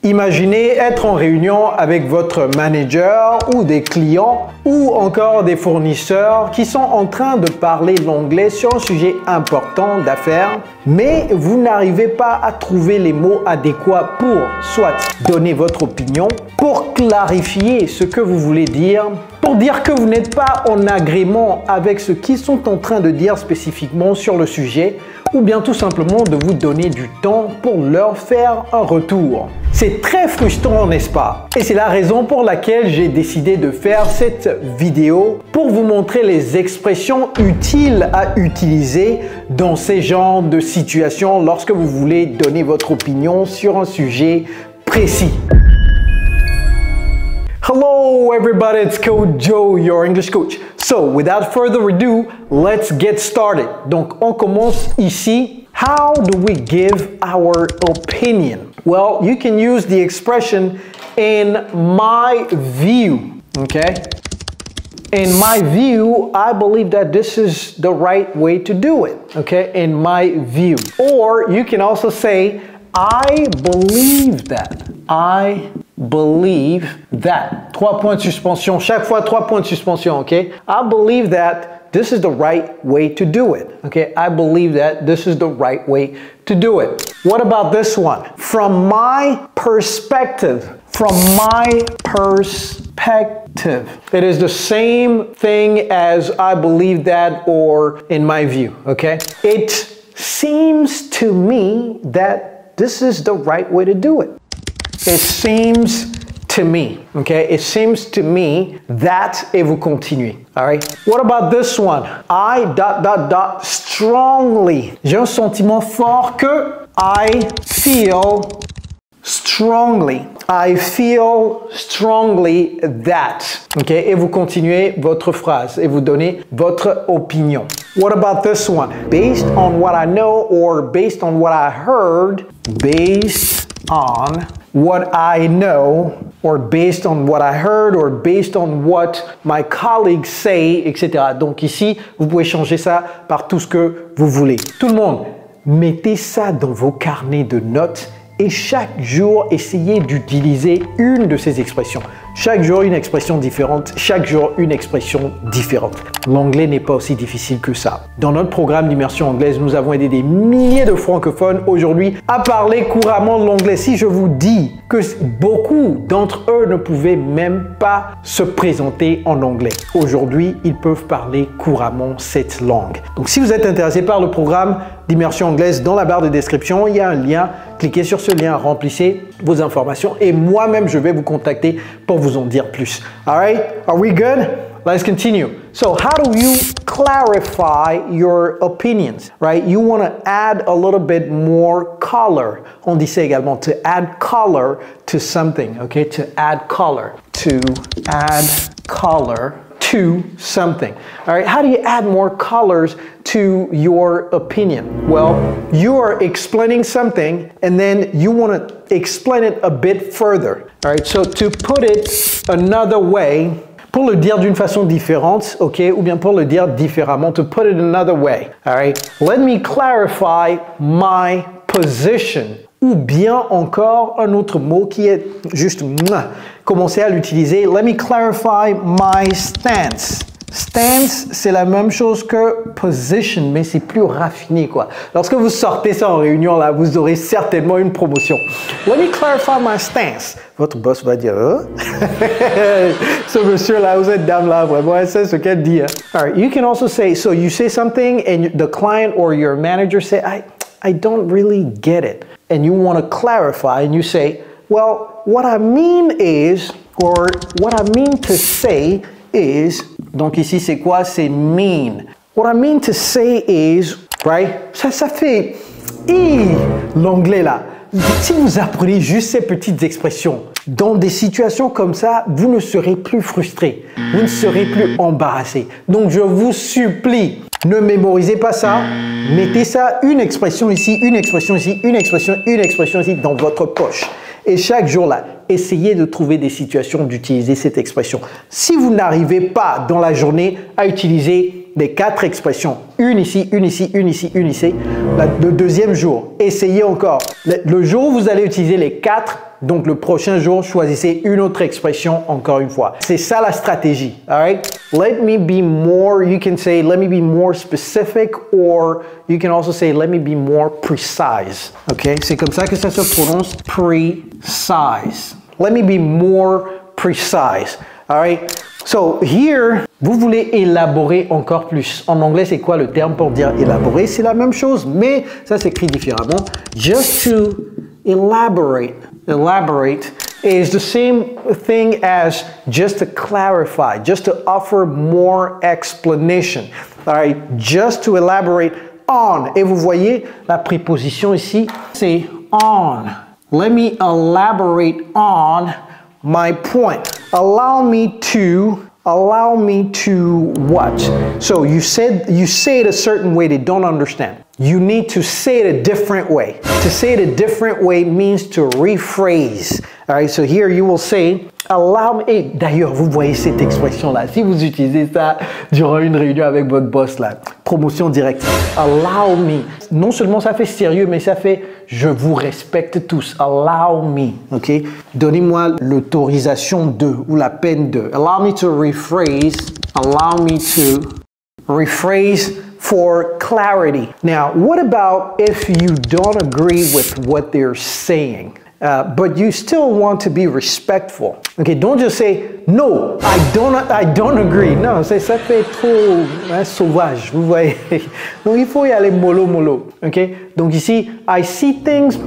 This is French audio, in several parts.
Imaginez être en réunion avec votre manager ou des clients ou encore des fournisseurs qui sont en train de parler l'anglais sur un sujet important d'affaires, mais vous n'arrivez pas à trouver les mots adéquats pour soit donner votre opinion, pour clarifier ce que vous voulez dire, pour dire que vous n'êtes pas en agrément avec ce qu'ils sont en train de dire spécifiquement sur le sujet, ou bien tout simplement de vous donner du temps pour leur faire un retour. C'est très frustrant, n'est-ce pas? Et c'est la raison pour laquelle j'ai décidé de faire cette vidéo pour vous montrer les expressions utiles à utiliser dans ces genres de situations lorsque vous voulez donner votre opinion sur un sujet précis. Hello everybody, it's Coach Joe, your English coach. So, without further ado, let's get started. Donc, on commence ici. How do we give our opinion? Well, you can use the expression in my view, okay? In my view, I believe that this is the right way to do it, okay? In my view. Or you can also say, I believe that. I believe that. 3 points de suspension. Chaque fois, 3 points de suspension, okay? I believe that this is the right way to do it, okay? I believe that this is the right way to do it. What about this one? From my perspective. From my perspective. It is the same thing as I believe that or in my view, okay? It seems to me that this is the right way to do it. It seems to me, okay? It seems to me that, et vous continuez, all right? What about this one? I ... strongly. J'ai un sentiment fort que I feel strongly. I feel strongly that. Okay? Et vous continuez votre phrase et vous donnez votre opinion. What about this one? Based on what I know or based on what I heard. Based on what I know or based on what I heard or based on what my colleagues say, etc. Donc ici, vous pouvez changer ça par tout ce que vous voulez. Tout le monde, mettez ça dans vos carnets de notes et chaque jour, essayez d'utiliser une de ces expressions. Chaque jour, une expression différente. Chaque jour, une expression différente. L'anglais n'est pas aussi difficile que ça. Dans notre programme d'immersion anglaise, nous avons aidé des milliers de francophones aujourd'hui à parler couramment l'anglais. Si je vous dis que beaucoup d'entre eux ne pouvaient même pas se présenter en anglais, aujourd'hui, ils peuvent parler couramment cette langue. Donc, si vous êtes intéressé par le programme d'immersion anglaise, dans la barre de description, il y a un lien. Cliquez sur ce lien, remplissez vos informations et moi-même, je vais vous contacter pour vous en dire plus. All right? Are we good? Let's continue. So, how do you clarify your opinions, right? You want to add a little bit more color. On dit ça également, to add color to something, okay? To add color. To add color to something. All right, how do you add more colors to your opinion? Well, you are explaining something and then you want to explain it a bit further. All right, so to put it another way, pour le dire d'une façon différente, ok, ou bien pour le dire différemment, to put it another way. All right, let me clarify my position. Ou bien encore un autre mot qui est juste commencez à l'utiliser. Let me clarify my stance. Stance, c'est la même chose que position, mais c'est plus raffiné, quoi. Lorsque vous sortez ça en réunion, là, vous aurez certainement une promotion. Let me clarify my stance. Votre boss va dire, ce monsieur-là ou cette dame-là, vraiment, elle sait ce qu'elle dit. Hein? All right, you can also say, so you say something and the client or your manager say, I don't really get it. And you want to clarify and you say, well, what I mean is, or what I mean to say is, donc ici c'est quoi? C'est mean. What I mean to say is, right? Ça fait, l'anglais là. Si vous apprenez juste ces petites expressions, dans des situations comme ça, vous ne serez plus frustré, vous ne serez plus embarrassé. Donc je vous supplie, ne mémorisez pas ça, mettez ça, une expression ici, une expression ici, une expression ici dans votre poche. Et chaque jour là, essayez de trouver des situations d'utiliser cette expression. Si vous n'arrivez pas dans la journée à utiliser les 4 expressions, une ici, une ici, une ici, une ici, le deuxième jour, essayez encore. Le jour où vous allez utiliser les 4 Donc, le prochain jour, choisissez une autre expression encore une fois. C'est ça la stratégie. All right? Let me be more, you can say, let me be more specific, or you can also say, let me be more precise. OK? C'est comme ça que ça se prononce, precise. Let me be more precise. All right? So, here, vous voulez élaborer encore plus. En anglais, c'est quoi le terme pour dire élaborer? C'est la même chose, mais ça s'écrit différemment. Just to elaborate. Elaborate is the same thing as just to clarify, just to offer more explanation. All right? Just to elaborate on. Et vous voyez, la préposition ici, c'est on. Let me elaborate on my point. Allow me to what? So you say it a certain way, they don't understand. You need to say it a different way. To say it a different way means to rephrase. All right, so here you will say, allow me. Et d'ailleurs, vous voyez cette expression-là. Si vous utilisez ça durant une réunion avec votre boss, là, promotion directe. Allow me. Non seulement ça fait sérieux, mais ça fait je vous respecte tous. Allow me. OK? Donnez-moi l'autorisation de ou la peine de. Allow me to rephrase. Allow me to rephrase for clarity. Now, what about if you don't agree with what they're saying? But you still want to be respectful. Okay, don't just say, no, I don't agree. Non, ça fait trop sauvage, vous voyez. Donc, il faut y aller mollo. Okay? Donc ici, I see things,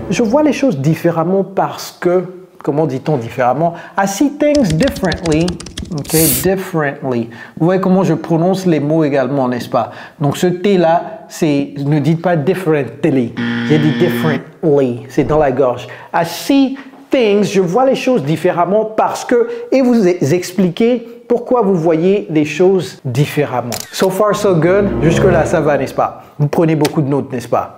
je vois les choses différemment parce que, comment dit-on différemment? I see things differently. OK, differently. Vous voyez comment je prononce les mots également, n'est-ce pas? Donc ce T-là, ne dites pas differently. J'ai dit differently. C'est dans la gorge. I see things, je vois les choses différemment parce que, et vous expliquez pourquoi vous voyez les choses différemment. So far, so good. Jusque-là, ça va, n'est-ce pas? Vous prenez beaucoup de notes, n'est-ce pas?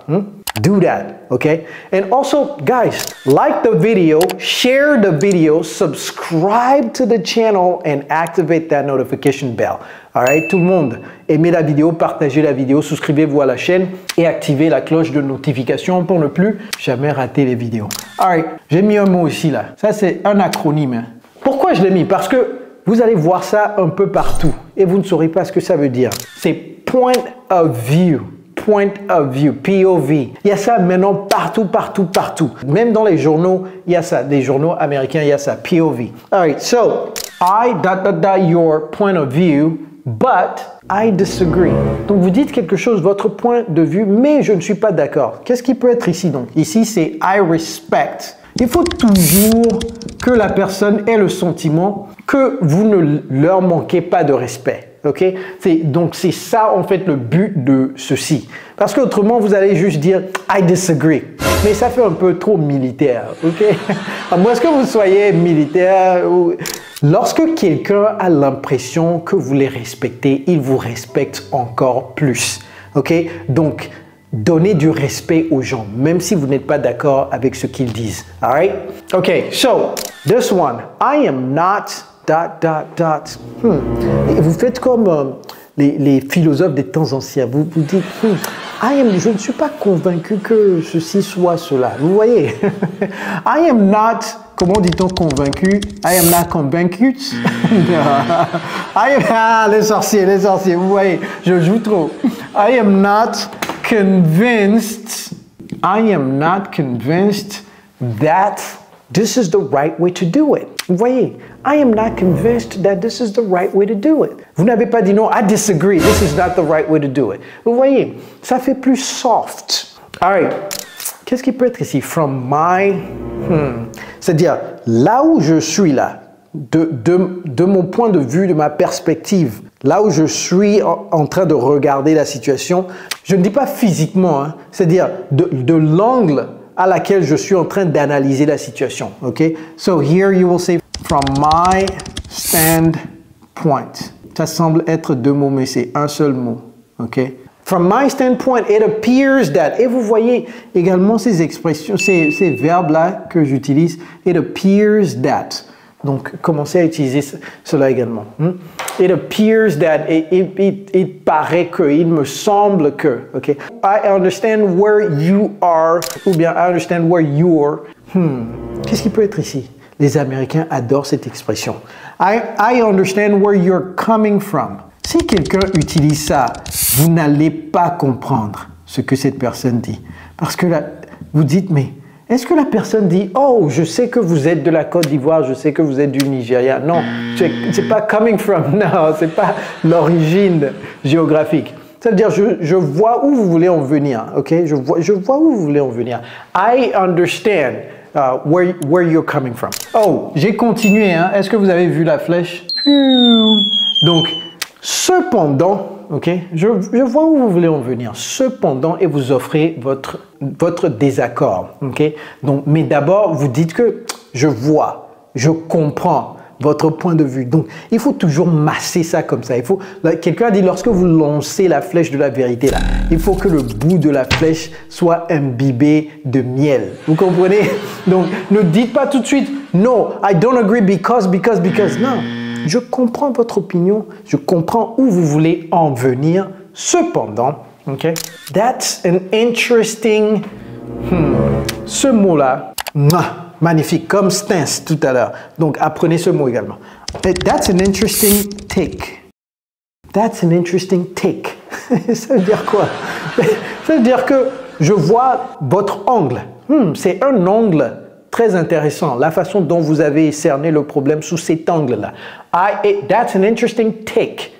Do that, okay? And also, guys, like the video, share the video, subscribe to the channel, and activate that notification bell. All right, tout le monde, aimez la vidéo, partagez la vidéo, souscrivez-vous à la chaîne et activez la cloche de notification pour ne plus jamais rater les vidéos. All right, j'ai mis un mot ici, là. Ça, c'est un acronyme. Hein. Pourquoi je l'ai mis? Parce que vous allez voir ça un peu partout et vous ne saurez pas ce que ça veut dire. C'est point of view. Point of view, POV. Il y a ça maintenant partout. Même dans les journaux, il y a ça. Des journaux américains, il y a ça. POV. All right, so, your point of view, but I disagree. Donc, vous dites quelque chose, votre point de vue, mais je ne suis pas d'accord. Qu'est-ce qui peut être ici, donc? Ici, c'est I respect. Il faut toujours que la personne ait le sentiment que vous ne leur manquez pas de respect. Ok? Donc, c'est ça, en fait, le but de ceci. Parce qu'autrement, vous allez juste dire « I disagree ». Mais ça fait un peu trop militaire, ok? À moins que vous soyez militaire ou... Lorsque quelqu'un a l'impression que vous les respectez, il vous respecte encore plus, ok? Donc, donnez du respect aux gens, même si vous n'êtes pas d'accord avec ce qu'ils disent, all right? Ok, so, this one, I am not... Et vous faites comme les philosophes des temps anciens. Vous dites, je ne suis pas convaincu que ceci soit cela. Vous voyez? I am not, comment dit-on convaincu? I am not convaincu. Les sorciers, vous voyez, je joue trop. I am not convinced. I am not convinced that this is the right way to do it. Vous voyez, I am not convinced that this is the right way to do it. Vous n'avez pas dit non, I disagree, this is not the right way to do it. Vous voyez, ça fait plus soft. All right, qu'est-ce qui peut être ici? From my, c'est-à-dire, là où je suis là, de mon point de vue, de ma perspective, là où je suis en train de regarder la situation, je ne dis pas physiquement, hein, c'est-à-dire de l'angle à laquelle je suis en train d'analyser la situation. Okay? So here you will say from my standpoint. Ça semble être deux mots, mais c'est un seul mot. Okay? From my standpoint, it appears that. Et vous voyez également ces expressions, ces verbes-là que j'utilise. It appears that. Donc, commencez à utiliser cela également. It appears that, il paraît que, il me semble que, okay? I understand where you are, ou bien I understand where you're Qu'est-ce qui peut être ici? Les Américains adorent cette expression. I understand where you're coming from. Si quelqu'un utilise ça, vous n'allez pas comprendre ce que cette personne dit. Parce que là, vous dites, mais est-ce que la personne dit, oh, je sais que vous êtes de la Côte d'Ivoire, je sais que vous êtes du Nigeria. Non, c'est pas coming from, non, c'est pas l'origine géographique. Ça veut dire, je vois où vous voulez en venir, ok? Je vois où vous voulez en venir. I understand where you're coming from. Oh, j'ai continué, hein? Est-ce que vous avez vu la flèche? Donc, cependant, ok? Je vois où vous voulez en venir. Cependant, et vous offrez votre désaccord, ok? Donc, mais d'abord, vous dites que je vois, je comprends votre point de vue. Donc, il faut toujours masser ça comme ça. Quelqu'un a dit, lorsque vous lancez la flèche de la vérité, là, il faut que le bout de la flèche soit imbibé de miel. Vous comprenez? Donc, ne dites pas tout de suite, no, I don't agree because. Non, je comprends votre opinion, je comprends où vous voulez en venir. Cependant, ok? That's an interesting... Ce mot-là... Magnifique, comme stance tout à l'heure. Donc, apprenez ce mot également. That's an interesting take. That's an interesting take. Ça veut dire quoi? Ça veut dire que je vois votre angle. C'est un angle très intéressant. La façon dont vous avez cerné le problème sous cet angle-là. That's an interesting take.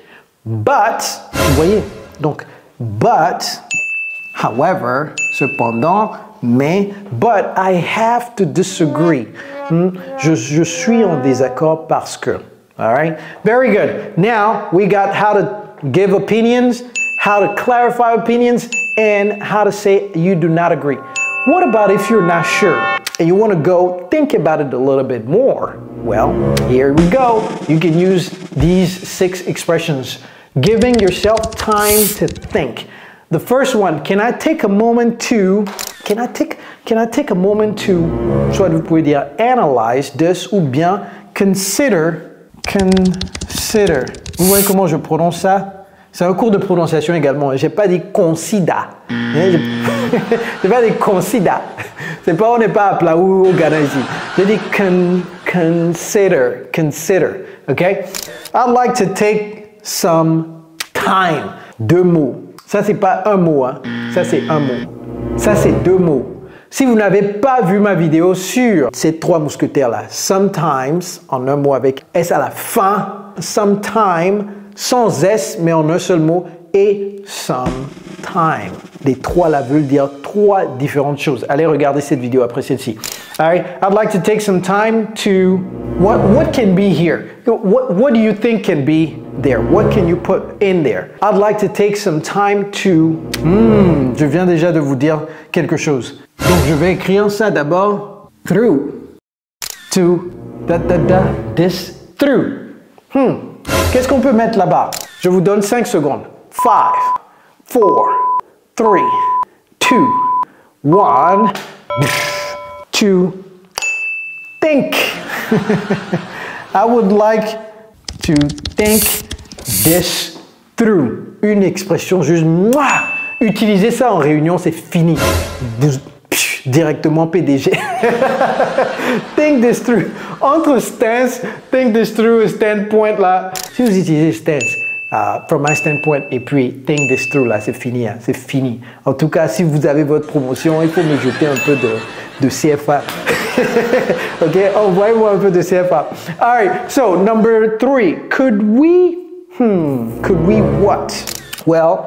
But, vous voyez? Donc, but, however, cependant, mais, but I have to disagree. Je suis en désaccord parce que. All right? Very good. Now, we got how to give opinions, how to clarify opinions, and how to say you do not agree. What about if you're not sure and you want to go think about it a little bit more? Well, here we go. You can use these 6 expressions. Giving yourself time to think. The first one, can I take a moment to, soit vous pouvez dire analyze this ou bien consider. Vous voyez comment je prononce ça? C'est un cours de prononciation également. J'ai pas dit consider. J'ai pas dit consider. C'est pas, on n'est pas à Plaou ou au Ghana ici. J'ai dit consider. Okay? I'd like to take some time. 2 mots. Ça, c'est pas un mot, hein. Ça, c'est un mot. Ça, c'est 2 mots. Si vous n'avez pas vu ma vidéo sur ces 3 mousquetaires-là, sometimes, en un mot avec S à la fin, sometime, sans S, mais en un seul mot, et sometime. Les 3 là veulent dire 3 différentes choses. Allez regarder cette vidéo après celle-ci. All right, I'd like to take some time to, what can be here? What do you think can be there? What can you put in there? I'd like to take some time to, je viens déjà de vous dire quelque chose. Donc je vais écrire ça d'abord, through, to, this, through. Qu'est-ce qu'on peut mettre là-bas? Je vous donne 5 secondes. 5, 4, 3, 2, 1, to think. I would like to think this through. Une expression juste, utilisez ça en réunion, c'est fini. Directement PDG. Think this through. Entre stance, think this through et standpoint là, si vous utilisez stance, from my standpoint, et puis think this through là, c'est fini, hein, c'est fini. En tout cas, si vous avez votre promotion, il faut me jeter un peu de CFA. Ok, envoyez-moi un peu de CFA. All right, so number 3, could we what? Well,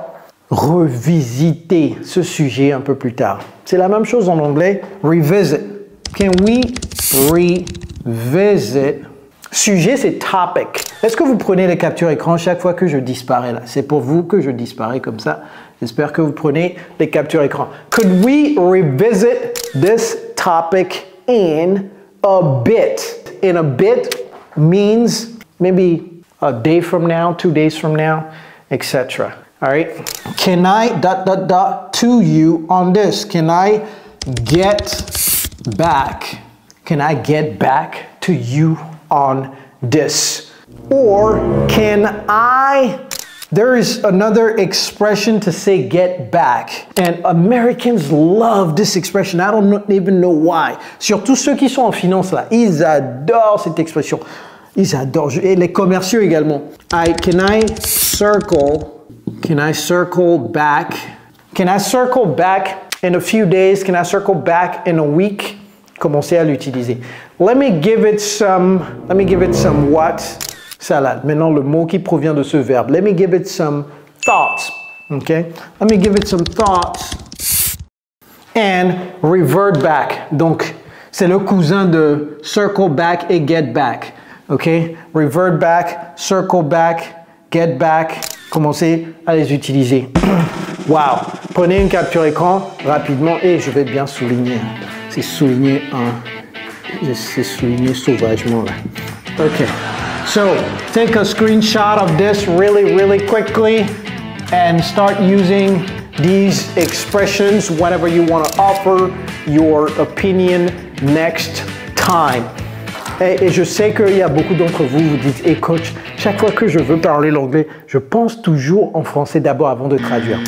revisiter ce sujet un peu plus tard. C'est la même chose en anglais, revisit. Can we revisit? Sujet, c'est topic. Est-ce que vous prenez les captures écran chaque fois que je disparais là? C'est pour vous que je disparais comme ça. J'espère que vous prenez les captures écran. Could we revisit this topic in a bit? In a bit means maybe a day from now, 2 days from now, etc. All right. Can I ... to you on this? Can I get back? Can I get back to you on this? Or can I There is another expression to say get back. And Americans love this expression. I don't even know why. Surtout ceux qui sont en finance là. Ils adorent cette expression. Ils adorent. Et les commerciaux également. Can I circle back? Can I circle back in a few days? Can I circle back in a week? Commencez à l'utiliser. Let me give it some what? Salade. Maintenant, le mot qui provient de ce verbe. Let me give it some thoughts. Okay? Let me give it some thoughts. And revert back. Donc, c'est le cousin de circle back et get back. Okay? Revert back, circle back, get back. Commencez à les utiliser. Wow! Prenez une capture écran rapidement et je vais bien souligner. C'est souligné sauvagement là. Okay. So, take a screenshot of this really quickly and start using these expressions whenever you want to offer your opinion next time. Et je sais qu'il y a beaucoup d'entre vous, vous dites, hey coach, chaque fois que je veux parler l'anglais, je pense toujours en français d'abord avant de traduire.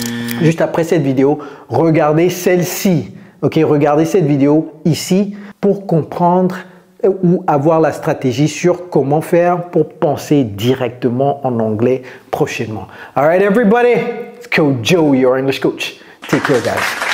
Juste après cette vidéo, regardez celle-ci. Ok, regardez cette vidéo ici pour comprendre ou avoir la stratégie sur comment faire pour penser directement en anglais prochainement. All right, everybody, it's Coach Joe, your English coach. Take care, guys.